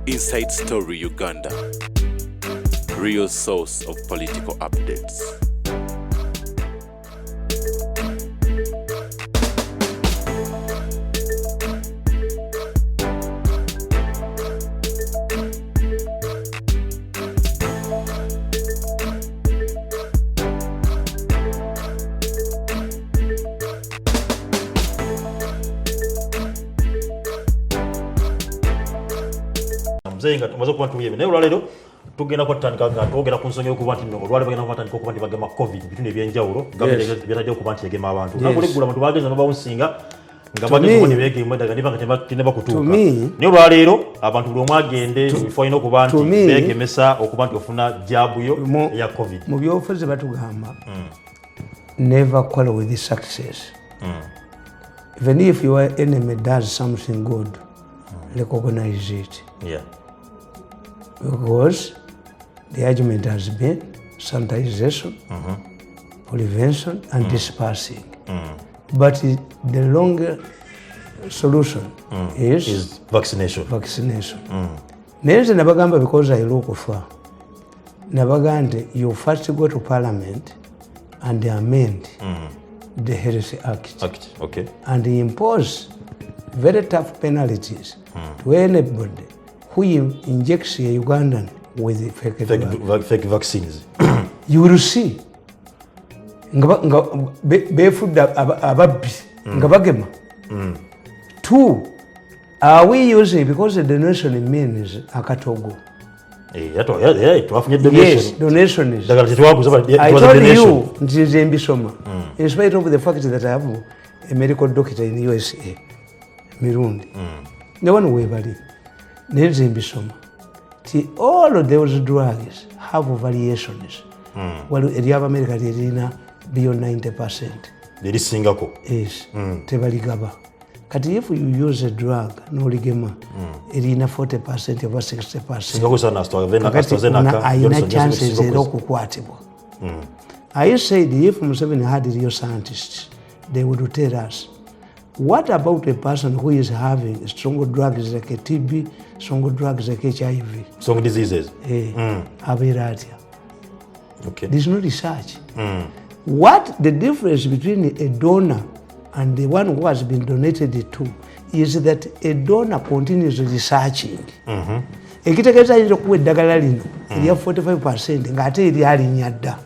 Inside Story Uganda, real source of political updates. Mzenga tumaze kuba tuye ne olwalero tugenda kwatandika nga twogera ku nsonga y'okuba nti olwalero bagenda kwatandika okuba nti bagema covid bitundu ebyenjawulo gavumenti byetadde okuba nti yagema abantu ngakuleggula abantu bagenza n'obawunsinga nga bagenda ne beegema eddaga niba tineba kutuuka naye olwalero abantu buli omu agende bifo alina okuba nti beegemesa okuba nti ofuna jaabu yo eya covid. Mu byobufuzi batugamba never quarrel with the success. Even if your enemy does something good, recognize it. Yeah. Because the argument has been sanitization, prevention, and dispersing. But the longer solution is vaccination. Neze nabagamba because I look for nabagande you first go to parliament and amend the Health Act. Okay. And impose very tough penalties to anybody who injects a Ugandan with fake vaccines. You will see. Barefoot ababbi nga bagema. Two, are we using because the donation means akatogo? Yes, donation is. I told you, in spite of the fact that I have a medical doctor in the USA, Mirundi, the one way bali. All of those drugs have variations. Well, in America, they beyond 90%. They singako. Yes. Tebaligaba. But if you use a drug, no ligema, it is 40% over 60%. I chances zero kukwatibwa. I said if Museveni had real scientists, they would tell us, what about a person who is having strong drugs like a TB, strong drugs like HIV? Strong diseases? Okay. There's no research. What the difference between a donor and the one who has been donated to is that a donor continues researching. Ekitegeeza ayinza okuwa eddagala lino erya 45% ng'ate eri alinnya dda.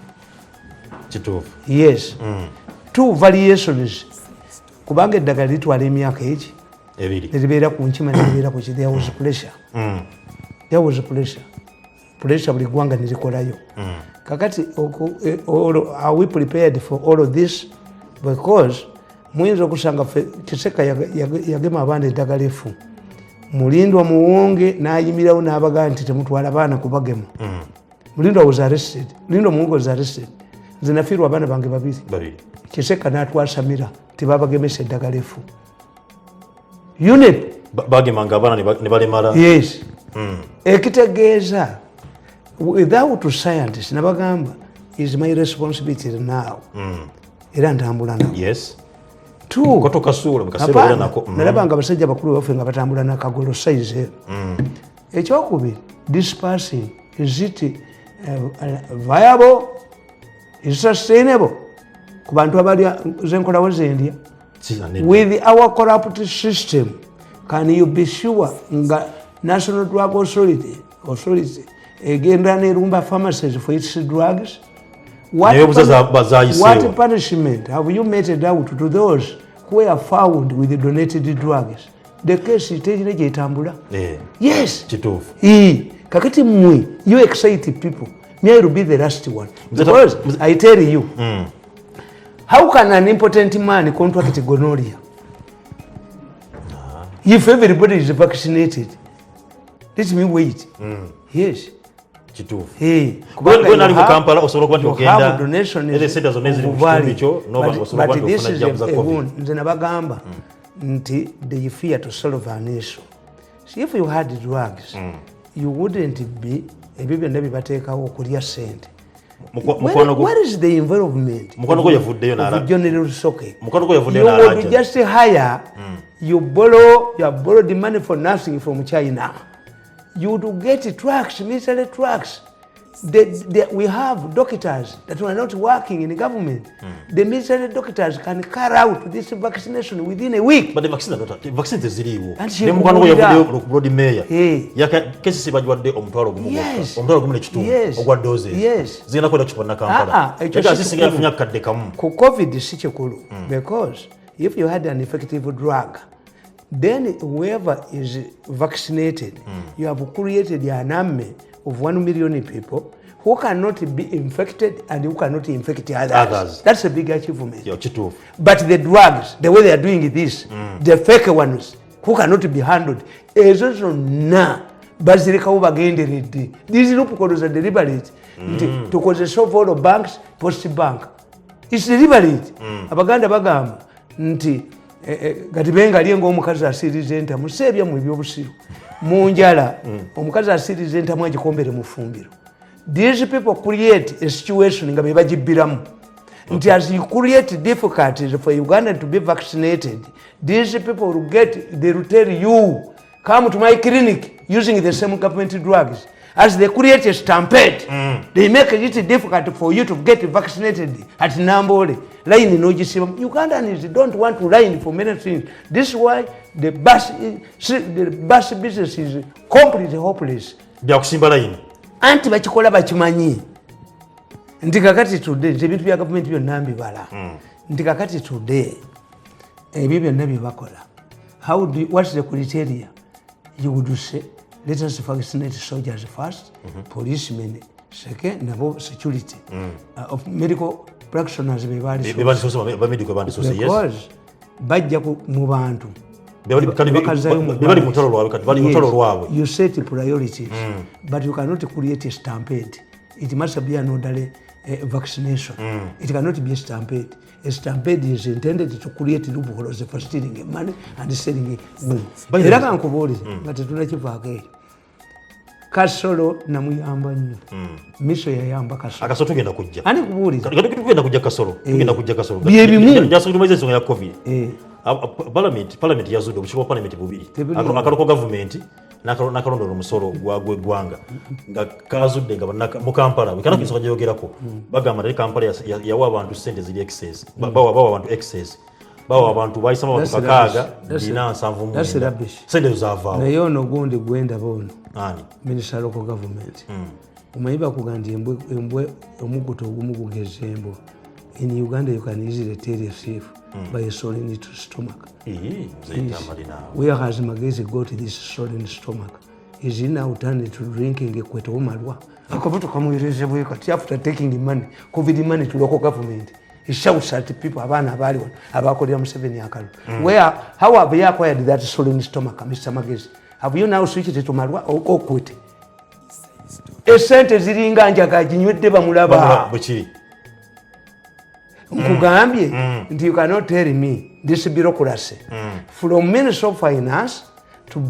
Kituufu. Yes. Two variations. Kubanga eddagala litwala emyaka eki ebiri libeera ku nkima nelibeera ku there was pressure. There was pressure buli ggwanga nelikolayo. Kakati are we prepared for all of this? Because muyinza okusanga Kiseka yagema abaana eddagala efu mulindwa muwonge n'ayimirawo n'abagaa nti temutwala abaana kubagema. Mulindwa was arrested. Mulindwa muwonge was arrested. Nze nafiirwa abaana bange babiri. Kiseka n'atwasamira tebabagemesa eddagala efu. UNEP bagemanga abaana ne balemala. Yes. Ekitegeeza without scientists nabagamba is my responsibility now. Era ntambula nako. Yes. Two. Koto kasuula mukasebera nako. Nalabanga abasajja bakulu baffe nga batambula nakagolo size. Ekyokubiri, dispersing, is it viable? Is sustainable? Ku bantu abalya zenkolawo zendya. With our corrupt system, can you be sure nga National Drug Authority egenda nerumba pharmacies for its drugs? What punishment have you meted out to those who are found with the donated drugs? The case is taken etambula. Yes. Kituufu. Kakati mwe, you excite people. Me I will be the last one. Because I tell you, how can an impotent man contract gonorrhea? If everybody is vaccinated, let me wait. Yes. Kituufu. When ali mu Kampala osobola kuba nti ogenda donation center zonna eziri mu kitundu ekyo n'oba osobola kuba nti ofuna jaabu za covid. Nze nabagamba nti they fear to solve an issue. So if you had drugs, you wouldn't be ebyo byonna bibateekawo okulya ssente. Where is the involvement? Mukwano gwe yavuddeyo n'ala. General Soke. Mukwano gwe yavuddeyo n'ala. You would just hire, you borrow the money for nothing from China. you would get trucks, military trucks. We have doctors that were not working in the government. The military doctors can carry out this vaccination within a week. But the vaccine is ziriwo. And Ne mugano yavude ku Lord Mayor. Yaka kesi sibajwadde omutwalo gumu. Omutwalo gumu n'ekitundu ogwa doses. Zina kwenda kiponna Kampala. Yaka sisinga kunya kadde kamu. Ku COVID si kikulu because if you had an effective drug, then whoever is vaccinated, you have created an army of 1 million people who cannot be infected and who cannot infect others. That's a big achievement. But the drugs, the way they are doing this, the fake ones, who cannot be handled, is also na bazilikawo bagenderedde. These loopholes are deliberate. To solve all the banks, post bank. It's deliberate. Abaganda bagamba nti gati bengali ng'omukazi asirize entamu seebya mu ebyobusiru. Munjala omukazi asirize entamu agikombere mu fumbiro. These people create a situation nga bebagibbiramu nti as you create difficulties for Uganda to be vaccinated, these people will they will tell you come to my clinic using the same government drugs. As they create a stampede, they make it difficult for you to get vaccinated at Nambole. Line no Ugandans don't want to line for many things. This is why the bus business is completely hopeless. Byakusimba line. Anti bakikola bakimanyi. Nti kakati today ebintu bya government byonna mbibala. Nti kakati today ebyo byonna bibakola. What's the criteria? You would say let us vaccinate soldiers first, policemen second, nabo security. Of medical practitioners because bajja mu bantu. You set priorities, but you cannot create a stampede. It must be an orderly vaccination. It cannot be a stampede. A stampede is intended to create loopholes for stealing money and selling goods. Era kankubulire nga tetunakivaako Kasolo namuyamba nnyo. Miso yayamba Kasolo. Akasolo tugenda kujja. Ani kubuuliza. Tugenda kujja Kasolo. Tugenda kujja Kasolo. Bye bimu. Njasulumiza ensonga ya COVID. Parliament yazudde obukiiko bwa Parliament bubiri. Akaloko government n'akalondoola omusolo gw'eggwanga nga kazudde nga mu Kampala wekana kisoka gyogerako bagamba nti Kampala yawa abantu ssente ziri excess bawa abantu excess bawa abantu bayisama abantu bakaaga dina 79 ssente zaavaawo naye ono gundi gwenda bono ani minister local government omanyi bakugambye embwe omuguto ogumu gugeza embwa. In Uganda you can easily tell a thief by a swollen stomach. Where has Magezi got this swollen stomach? Is he now turned to drinking a kweto malwa? After taking money, COVID money to local government, he shouts at the people abana abaliwan abakolera mu 7 yakalu. How have you acquired that swollen stomach, Mr. Magezi? Have you now switched it to malwa or quit? Esente ziringa njaga jinywedde bamulaba. Nkugambye nti you cannot tell me this bureaucracy from Ministry of Finance to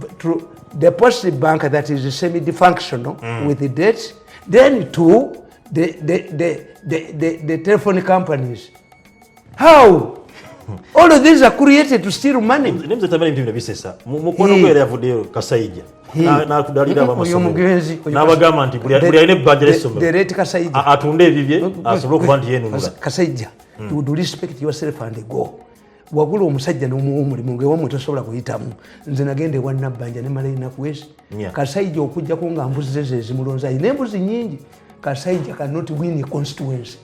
the Post Bank that is semi-functional with the debts, then to the telephone companies. How? All of these are created to steal money. Nemze tamale mtu bisesa. Mukono kwere yavudeyo Kasajja. Na kudalira abamasomero. N'abagamba nti buli ayine budget esomero. The rate Kasajja. Atunde ebibye asobole okuba nti yenu nula. Kasajja. You would respect yourself and go. Wagula omusajja n'omulimu ngewamu tosobola kuyitamu. Nze nagende wannabbanja ne malayi nakuwesi. Kasajja okujjako nga mbuzi ze zimulonza. Ayina embuzi nnyingi. Kasajja cannot win a constituency.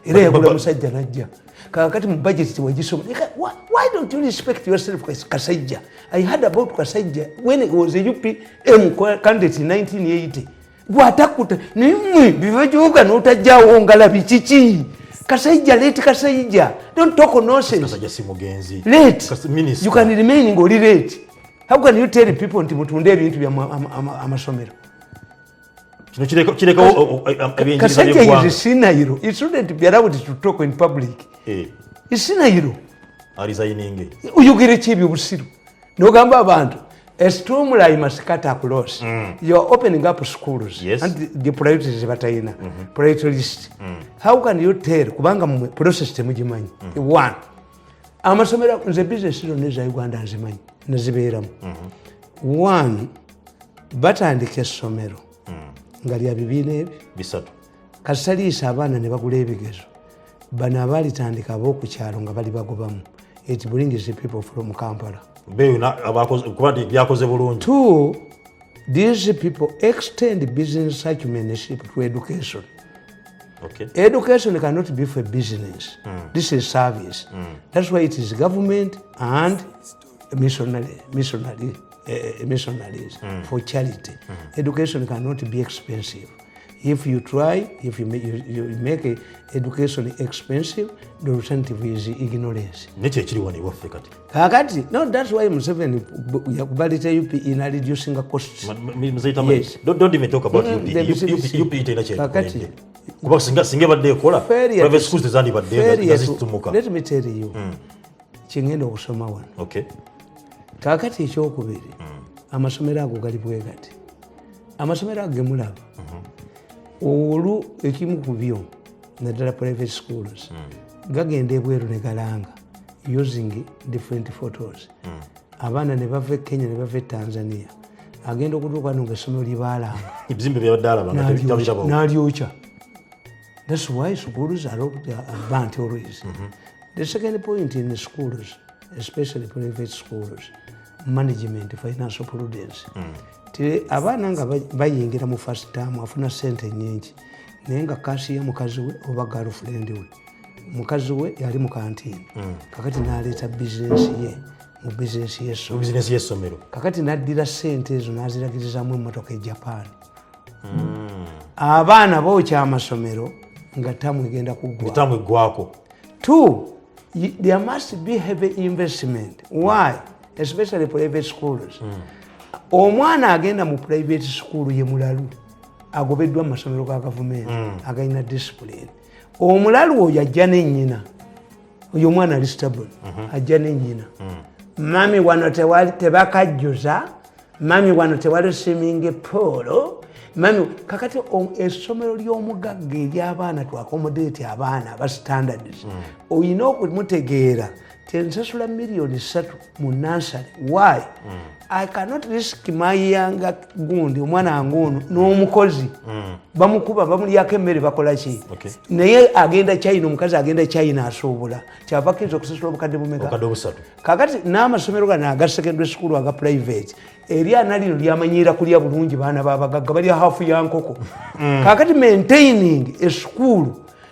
Era yagula musajja najja. Kakati mu budget tewagisoma. Why don't you respect yourself, Kasajja? I heard about Kasajja when he was a UPM candidate in 1980. Gwatakuta nimwe bivajuga n'otajjawo ngalabi kiki? Kasajja, late Kasajja. Don't talk nonsense. Kasajja si mugenzi. Late. You can remain ngoli late. How can you tell people nti mutunde ebintu bya amasomero? Kasajja is scenario. It shouldn't be allowed to talk in public. It's scenario. Resigning. Uyugire chibi busiru. Nogamba abantu. A streamline must cut across. You are opening up schools. Yes. And the priorities batayina. Priorities. How can you tell kubanga mu process temujimanyi? One. Amasomero nze business neza Uganda nzimanyi. Nazibeeramu. One. batandika essomero nga lya bibiina ebyo bisatu kasaliisa abaana ne bagula ebigezo bano abaalitandika ab'okukyalo nga bali bagobamu it brings the people from Kampala. Two, these people extend business acumenship to education. Okay. Education cannot be for business. This is service. That's why it is government and missionaries for charity. Education cannot be expensive. If you try, if you make education expensive, the alternative is ignorance. Kakati, no, that's why Museveni yakubalita UP in reducing the costs. Yes. Don't even talk about UP. UP kakati. Private schools let me tell you. Chingendo kusoma wano. Okay. Kakati ekyokubiri amasomero ago gali bwe gati. Amasomero ago gemulaba. Olu ekimu ku byo naddala private schools gagenda ebweru ne galanga using different photos. Abaana ne bava Kenya ne bava Tanzania agenda okutuuka no ng'essomero libalanga ebizimbe byabaddala n'alyokya. That's why schools are burnt always. The second point in the schools, especially private schools, management, financial prudence. Abaana nga bayingira mu first term afuna sente nyingi naye nga kaasi ya mukazi we oba girlfriend we mukazi we yali mu kantini kakati n'aleeta bizinesi ye mu bizinesi y'essomero kakati n'addira sente ezo n'aziragirizamu emmotoka e Japan. Abaana bookya amasomero nga tamu egenda kuggwako. Two, there must be heavy investment. Why? Especially private schools. Omwana agenda mu private school ye mulalu agobeddwa mu masomero ga gavumenti agalina discipline. Omulalu oyo ajja n'ennyina oyo omwana ali stable ajja n'ennyina mami wano tebakajjuza mami wano tewali swimming pool mami kakati essomero ly'omugagga ery'abaana to accommodate abaana aba standards oyina okumutegeera tensasula $3 mu nursery. Why? I cannot risk my younger gundi omwana ngono n'omukozi bamukuba bamulyako emmere bakola ki naye agenda China omukazi agenda China asobola kyava kinza okusasula obukadde bumeka kakati n'amasomero gano aga secondary school aga private eryana lino lyamanyira kulya bulungi baana babagagga balya hafu ya nkoko kakati maintaining a school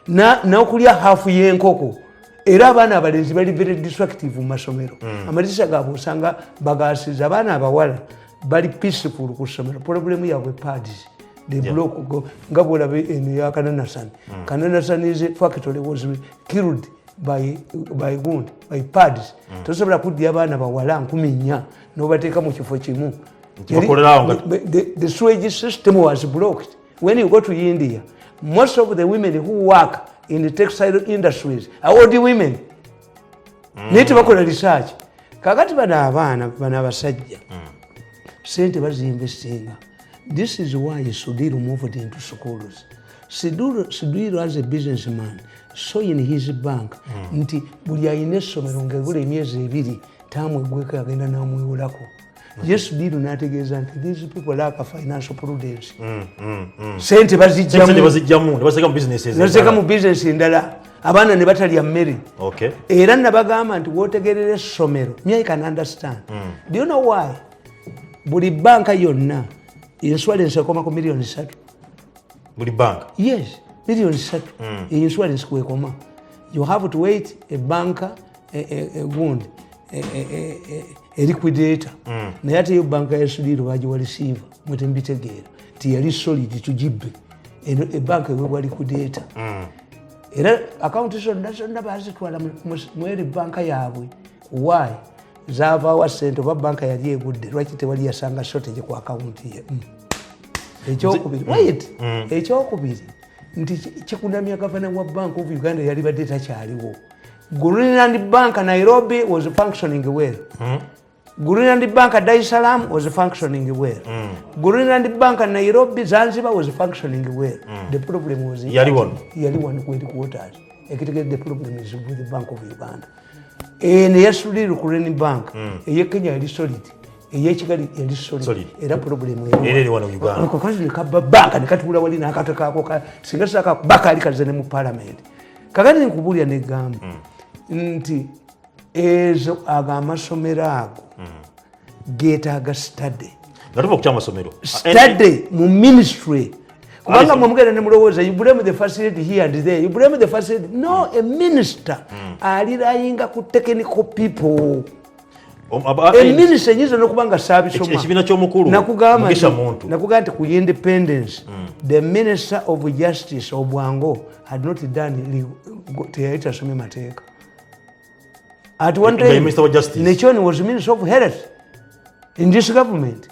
n'okulya hafu y'enkoko era abaana abalenzi bali very destructive mu masomero. Amalisa gaabwe osanga bagasiza abaana abawala bali peaceful ku ssomero. Problemu yaabwe pads the block nga bwolaba eno ya Kananasan. Kananasan is factory was killed by pads. Tosobola kuddya abaana bawala 4,000 n'obateeka mu kifo kimu. The sewage system was blocked. When you go to India, most of the women who work in the textile industries are old women. Neti bakola research. Kakati bana abaana bana abasajja sente bazinvestinga. This is why Sudiru moved into schools. Sudiru as a businessman saw in his bank nti buli ayina essomero ng'egula emyezi 2 taamu egweko agenda n'amwewolako. Yes, Sudiru n'ategeeza nti these people lack a financial prudence. Sente bazijjamu nebaziteeka mu bizinesi endala abaana ne batalya mmere. Era nabagamba nti wootegerera essomero. Me I can understand. Do you know why? Buli banka yonna insurance ekoma ku $3,000,000. Buli banka? Yes, $3,000,000. Insurance kwekoma. You have to wait a banker gundi a liquidator. Naye ate yo banka ya Sudiru bagiwa receiver mwete mbitegeera ti yali solid tugibbe eno banka eweebwa liquidator. Era account zonna bazitwala mu eri banka yaabwe. Why? Zaavaawa ssente oba banka yali egudde lwaki tewali yasanga shortage ku account ye. Ekyokubiri nti kikunamya gavana wa Bank of Uganda yali badde takyaliwo. Greenland Bank Nairobi was functioning well. Greenland Bank Dar es Salaam was functioning well. Greenland Bank Nairobi Zanzibar was functioning well. The problem was Yaliwan headquarters. The problem is with the Bank of Uganda. And yes, Greenland Bank, Kenya is solid. eyekigali eri solid era problem eri wano Uganda kazi nekababaka nekatula wali nakatakako singa saka baka ali kaze ne mu parliament kakati nkubulya negamba nti ezo amasomero ago getaaga study ngatuva kukyama somero study mu ministry kubanga mwemugenda ne mulowooza you blame the facility here and there you blame the facility no a minister alirayinga ku technical people minister nyizo nokubanga sabisoma ekibina ky'omukulu mugisha muntu nakugamba nti ku independence the minister of justice Obwango had not done teyaita some mateeka at one time minister of justice Nechoni was minister of health in this government.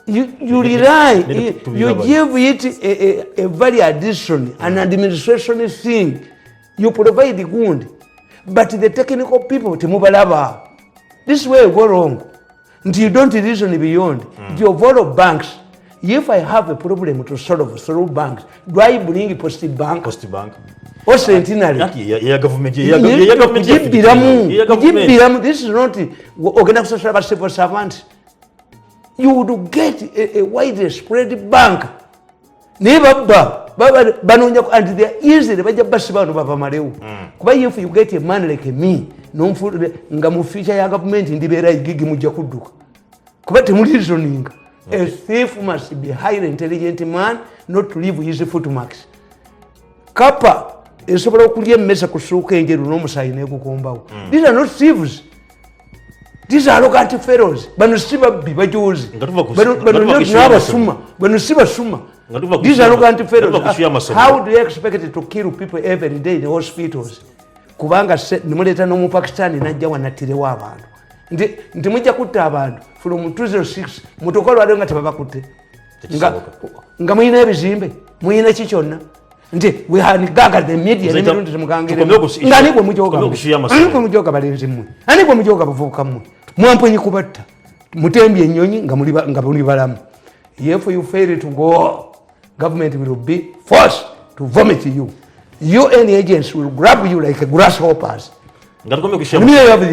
You rely, you give it a value addition, an administration thing. You provide the good, but the technical people, this is where you go wrong. Until you don't reason beyond. You follow banks. If I have a problem to solve through banks, do I bring Post Bank? Or centenary? Government. This is not organization civil servants. You would get a widespread bank. Never banonya and they are easily baja basibano baba mareu. Kuba if you get a man like me, no nga mu future ya government ndibera igigi mujja kudduka. Kuba temuli reasoning. A thief must be highly intelligent man, not to leave his footmarks. Kapa esobola okulya emmesa ku ssuuka enjeru n'omusaayi n'ekukombawo. These are not thieves. These are arrogant fellows. Bano si babbi bajuuzi. Bano si basuma. These are arrogant fellows. How do you expect to kill people every day in the hospitals? Kubanga nimuleeta n'omupakistani najja wanattirewo abantu. Nti mujja kutta abantu from 206 mutoka olwaliwo nga tebabakutte. Nga muyina ebizimbe, muyina ki kyonna. Nti wehanigaga the media n'emirundi temugangire. Ngani gwe mujoga balenzi mmwe. Ani gwe mujoga bavubuka mmwe. Mwamponyi kubatta. Mutembye ennyonyi nga muli balamu. If you fail to go, government will be forced to vomit you. UN agents will grab you like grasshoppers. Ngatukome kushia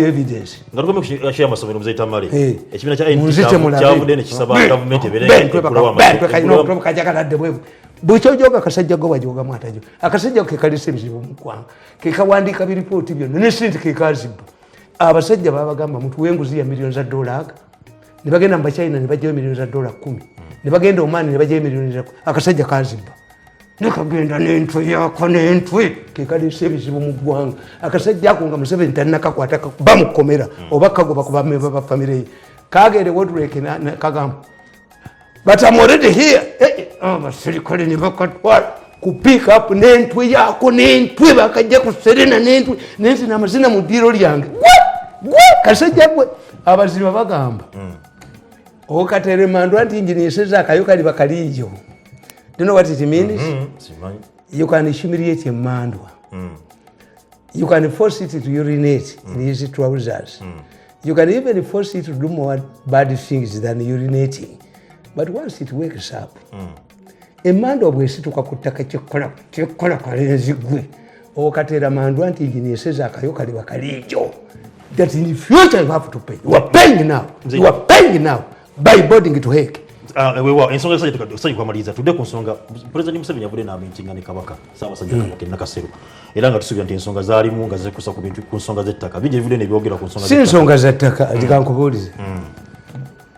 evidence. Ngatukome kushia masomero mzee Tamale. Ekibina cha NT chavudde ne kisaba government ebere kulawa masomero. Buchojoga KASAJJA go wajoga mwatajo. Akasajja ke kalise bizibu mukwanga. Ke kawandika bi report byo ne sente ke kazibu. Abasajja babagamba muntu wenguzi ya millions of dollars. Ne bagenda mba China ne bajja millions of dollars 10. Ne bagenda Oman ne bajja millions of akasajja kazibu. Ne kagenda n'entwe yako n'entwe ke kalise bizibu mukwanga. Akasajja akunga musebe ntanaka kwataka bamukomera obaka go bakuba baba family. Kagere wodreke na kagamba. But I'm already here. Basirikale ne bakatwala ku pick up n'entwe yako n'entwe bakajja ku serena n'entwe n'ensi n'amazina mu diro lyange. KASAJJA gwe abaziba bagamba. Okatere mandu anti injini yeseza akayo kali bakalijo. Do you know what it means? You can humiliate a mandwa. You can force it to urinate in his trousers. You can even force it to do more bad things than urinating. But once it wakes up, emando bwesituka kutaka kyekola kalenzi gwe okatera mandu anti injini yeseza akayo kali bakalijo. That in the future you have to pay. You are paying now. You are paying now by boarding to Hague. Ensonga sajja kwamaliza tudde ku nsonga President Museveni yavudde n'abentinga ne Kabaka Ssaabasajja Kabaka Nakasero era nga tusuubira nti ensonga zaalimu nga zikusa ku nsonga z'ettaka bingi ebivudde ne byogera ku nsonga z'ettaka si nsonga z'ettaka ndikankubuulize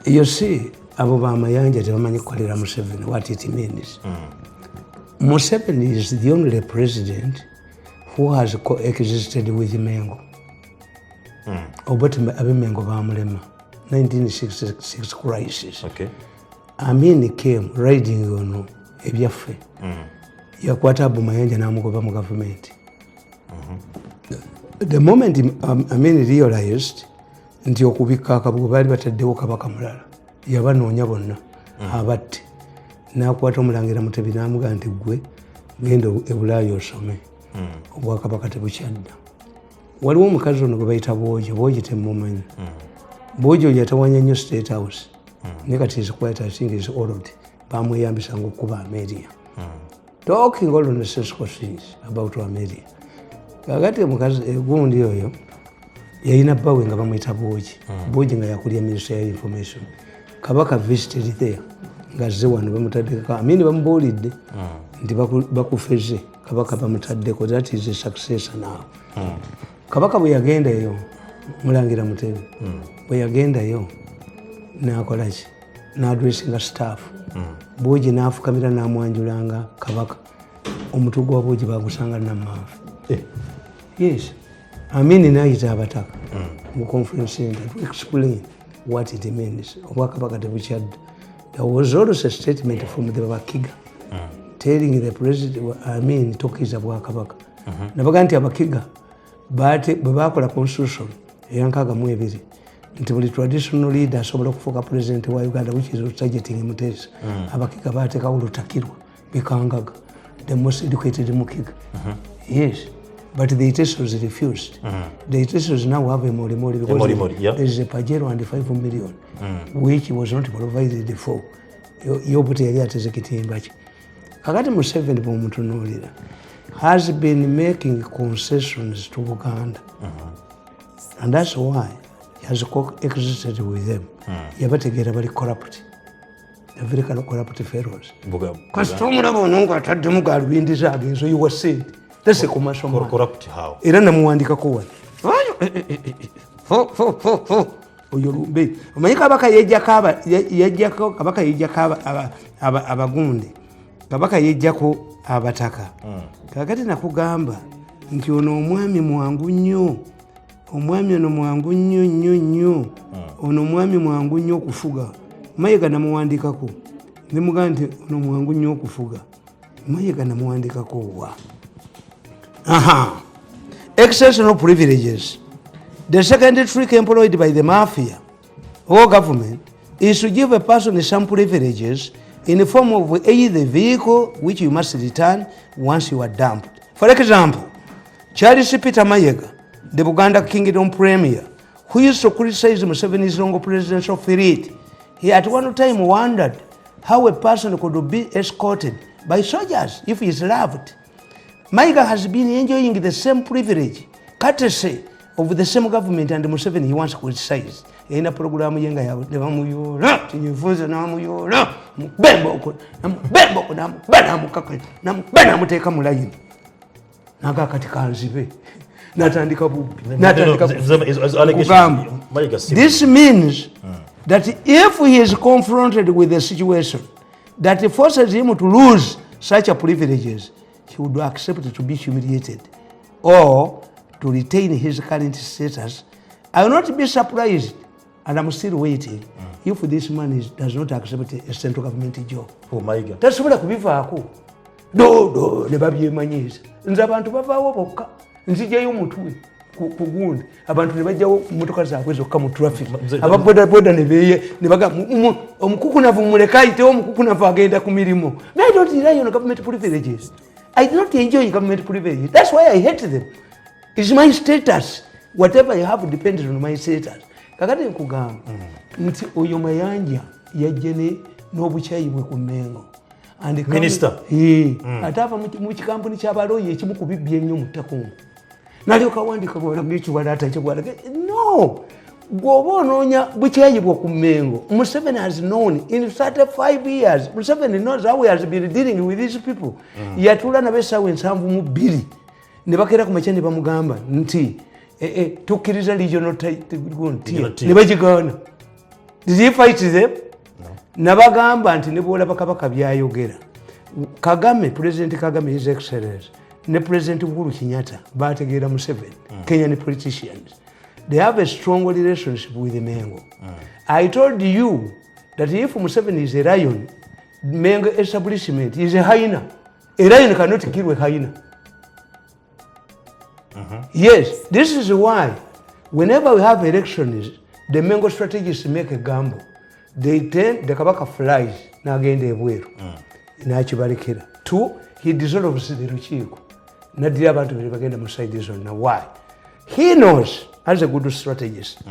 you see abo b'amayanja tebamanyi kukolera Museveni what it means. Museveni is the only president who has coexisted with Mengo. Obote abemengo bamulema 1966 crisis. Okay. Amin came riding on ebyaffe. Yakwata Abu Mayanja n'amugoba mu government. The moment Amin realized nti okubika akabugo bali bataddewo kabaka mulala yabanoonya bonna abatte n'akwata omulangira Mutebi n'amuga nti gwe genda ebulaayi osome obwakabaka tebukyadda. Waliwo omukazi ono gwe bayita Bwojo temumanyi. Bwojo yatawanya nnyo State House. Ne kati is quite I think is old. Bamweyambisanga okuba Ameria. Talking all nonsensical things about Ameria. Kakati omukazi gundi oyo yalina bbawe nga bamwita Bwogi. Bwogi nga yakulya Ministry ya Information. Kabaka visited there nga azze wano bamutaddeko amini bamubuulidde nti bakufeze Kabaka bamutaddeko, that is a successor now. Kabaka bwe yagendayo Mulangira Mutebi bwe yagendayo n'akola ki n'adressinga staff. Bwogi n'afukamira n'amwanjulanga Kabaka. Omutwe gwa Bwogi bagusanga Nammanvu. Yes. Amini n'ayita abataka mu conference center to explain what it means. Obwakabaka tebukyadda. There was also a statement from the Abakiga telling the president, tokiza Bwakabaka. Nabaga nti Abakiga bwe bakola constitution eyankaaga mu ebiri nti buli traditional leader asobola okufuuka president wa Uganda, which is targeting Mutesa. Abakiga baateekawo Lutakirwa Bikangaga, the most educated Mukiga. Yes. But the Itessos refused. The Itessos now have a Morimori because there is a Pajero and 5 million, which was not provided before. Yobuti yali ateze kitimba ki. Kakati Museveni bw'omutunuulira has been making concessions to Uganda. And that's why he has coexisted with them. Yabategeera bali corrupt. The very corrupt fellows. Kasita omulaba ono ng'ataddemu gaalubindi zaage, so you were said. That's a commercial man. Corrupt how? Era namuwandikako wano. Oyo lumbe. Omanyi Kabaka yejjako Kabaka yejjako abagunde. Kabaka yejjako abataka. Kakati nakugamba nti ono omwami mwangu nnyo. Omwami ono mwangu nnyo. Ono omwami mwangu nnyo okufuga. Mayiga namuwandikako. Nemugamba nti ono mwangu nnyo okufuga. Mayiga namuwandikako wa. Exceptional privileges. The second trick employed by the mafia or government is to give a person some privileges in the form of either vehicle which you must return once you are dumped. For example, Charles Peter Mayega, the Buganda Kingdom Premier, who used to criticize Museveni's long presidential period, he at one time wondered how a person could be escorted by soldiers if he is loved. Mayiga has been enjoying the same privilege, courtesy of the same government, and Museveni he wants to criticize. In a program, Yenga, never move you voice and I'm you Bembo, Benam take a mulayin. Nagakatika, Natandika. This means that if he is confronted with a situation that forces him to lose such a privileges, he would accept to be humiliated or to retain his current status. I will not be surprised, and I'm still waiting, if this man does not accept a central government job. Oh my God. That's what I could do. The baby manis. And the bantu bava nzijayo mutwe kugundi abantu nebajjawo motoka zaabwe zokka mu traffic ababoda boda nebaga omukuku navumuleka ayitewo omukuku nava agenda ku mirimu. I don't rely on government privileges. I do not enjoy government privileges. That's why I hate them. It's my status. Whatever I have depends on my status. Kakati nkugamba nti oyo Mayanja yajje n'obukyayi bwe ku Mengo. Minister. Atava mu kikampuni ky'abaloyi ekimu ku bibbi ennyo mu Takungu. Nalyoka wandika bw'ekiwalaata ekiwalaga. No. Gwoba onoonya bukyayi bwe ku Mengo. Museveni has known in 35 years. Museveni knows how he has been dealing with these people. Yatula n'ab'essaawa 72 ne bakeera ku makya ne bamugamba nti tukkiriza regional ne bagigaana. Did he fight them? Nabagamba nti ne bw'olaba Kabaka byayogera. Kagame, President Kagame, His Excellency, ne President Uhuru Kenyatta baategeera Museveni, Kenyan politicians. They have a strong relationship with Mengo. I told you that if Museveni is a lion, Mengo establishment is a hyena. A lion cannot kill a hyena. Yes, this is why whenever we have elections, the Mengo strategists make a gamble. They tend, the Kabaka flies, n'agenda ebweru, n'akibalekera. 2, he dissolves the Lukiiko. N'addira abantu be bagenda mu side zone. Now why? He knows, as a good strategist,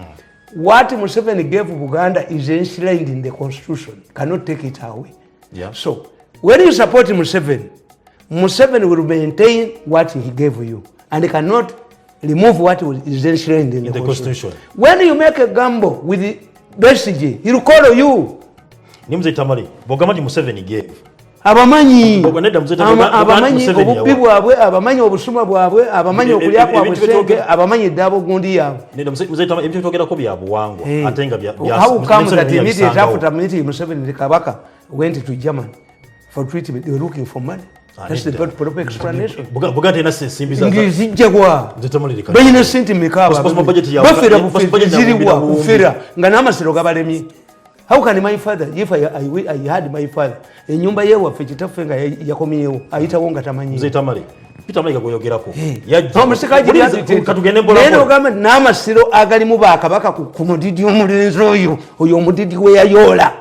what Museveni gave Uganda is enshrined in the constitution. Cannot take it away. Yeah. So, when you support Museveni, Museveni will maintain what he gave you. And he cannot remove what is enshrined in the Constitution. When you make a gamble with the Besigye, he'll call you. Nimze Tamale, Bogamati Museveni gave. Abamanyi obubbi bwabwe, abamanyi obusuma bwabwe, abamanyi okulya kwabwe sente, abamanyi eddabo gundi yaabwe. Ebyo twogerako bya buwangwa ate nga bya how come that immediately after meeting Museveni Kabaka went to Germany for treatment? They were looking for money. That's the proper explanation. Buganda ina simbi za ngizijjagwa bayina sente mikaba bafera bufera bufera nga n'amasiro gabalemye. How can my father, if I had my father, enyumba ye waffe kitaffe nga yakomyewo ayitawo nga tamanyi. Mzee Tamale, Peter Mike agoyogerako. Katugende mbola. Neno gamba n'amasiro agalimu bakabaka ku mudidi omulenzi oyo omudidi gwe yayola,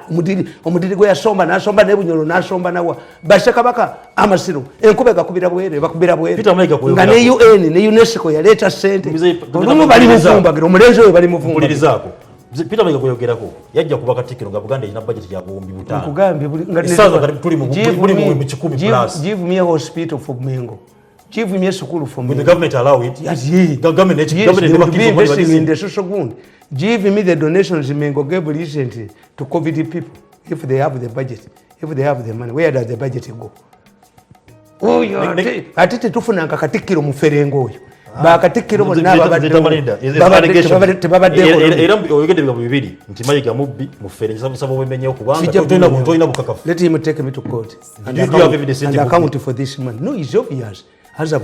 omudidi gwe yasomba n'asomba n'ebunyolo n'asomba nawa. Bashakabaka amasiro enkube gakubira bwere bakubira bwere. Peter Mike agoyogerako. Nga ne UN ne UNESCO yaleeta sente. Olumu bali muvumbagira omulenzi oyo bali muvumbagira. Peter Mike agoyogerako yajja kuba Katikkiro nga Buganda ina budget ya buwumbi butaano. Nkugambye tuli mu 10 give me a hospital for Mengo. Give me a school for Mengo. Will the government allow it? Yes. Government investing in the social good. Give me the donations Mengo gave recently to COVID people if they have the budget, if they have the money. Where does the budget go? Oh, ate tufuna nka Katikkiro mu ferengo oyo. Bakatikkiro bonna oyogedde bigambo bibiri nti Mayiga mubbi mufere nsaba obumenyewo kubanga tolina bukakafu. Let him take me to court and account for this man. No, it's obvious. As I've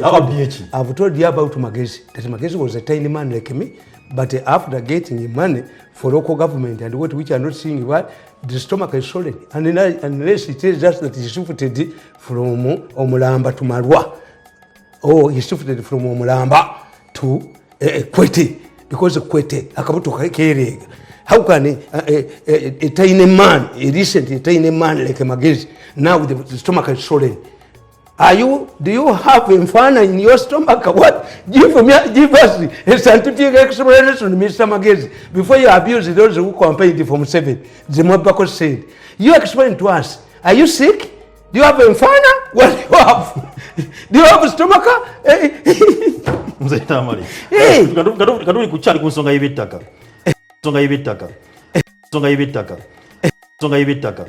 told you about Magezi, that Magezi was a tiny man like me, but after getting money for local government and what which are not seeing what the stomach is swollen, and unless he tells us that he shifted from Omulamba to Marwa. Oh, he shifted from Omulamba to Kwete because of Kwete. Akabuto Kerega. How can a tiny man, a recent tiny man like a Magezi, now with the stomach is swollen? Do you have infana in your stomach? What? Give us a scientific explanation, Mr. Magezi, before you abuse those who campaigned for Museveni. Zimbabwe said, you explain to us. Are you sick? Do you have infana? What do you have? Do you have a stomach? Mzee Tamale. Kaduli kuchali kusonga ibitaka. Songa ibitaka.